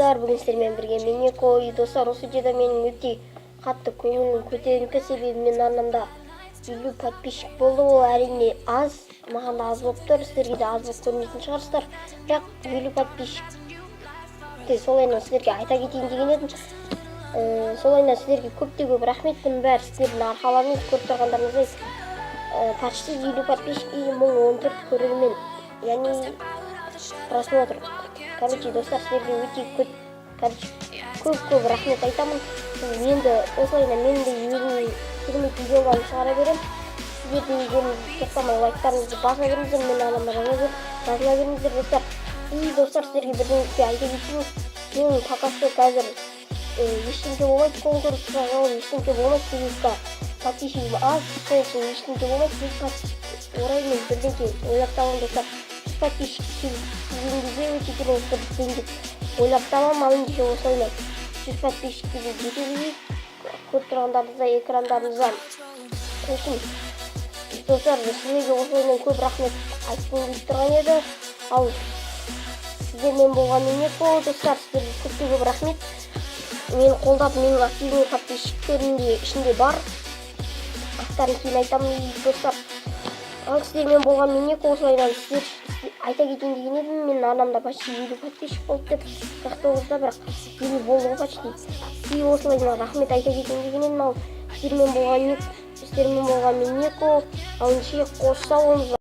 достар, бүгін сіздермен бірге Менеко. Достар, осы жерде менің өте қатты көңілім көтеріңкі себебі менің арнамда 50 подписчик болды. Ол әрине аз, маған да аз болып тұр, сіздерге де аз болып көрмейтін шығарсыздар. Бірақ 50 подписчикті солайынан сіздерге айта кетейін деген едім. Солайынан сіздерге көп рахмет. Бұның бәрі сіздердің арқаларыңыз, көріп тұрғандарыңыз. Почти 50 подписчик и 1014 көрермен, яғни просмотр. Короче, достар, сіздерге өте көп рахмет айтамын. Енді осылайынан мен де өзімнің керемет видеоларын шығара беремін. Сіздердің егер тоқтамай лайктарыңызды баса беріңіздер, мен арнама жазыла беріңіздер, достар. И достар, сіздерге бірдеңе айта кетейін. Мен пока что қазір ештеңке болмайды, конкурс шығарып ештеңке болмайды, себебі подписчигім аз, сол үшін ештеңке болмайды. Біз ораймен бірдеңке ойлап табамын, достар. Подписчик келген кезде өте керемет бір бірдеңке ойлап табамын. Ал ендеше осылайынан 100 подписчикке де жетеді. Көріп тұрғандарыңызда экрандарыңызда үшін достар, сіздерге осылайынан көп рахмет айтқым келіп тұрған еді. Ал сіздермен болған Менеко, достар, сіздерге көп рахмет. Мені қолдап, менің активный подписчиктерім де ішінде бар. Аттарын кейін айтамын, достар. Ал сіздермен болған Менеко, осылайынан сіздер айта кетейін деген едім. Мен арнамда почти 50 подписчик болды деп 49-да, бірақ 50 болды ғой почти. И осылайынан рахмет айта кетейін деген едім. Ал сіздермен болған Менеко, ал ендеше қош сау болыңыздар.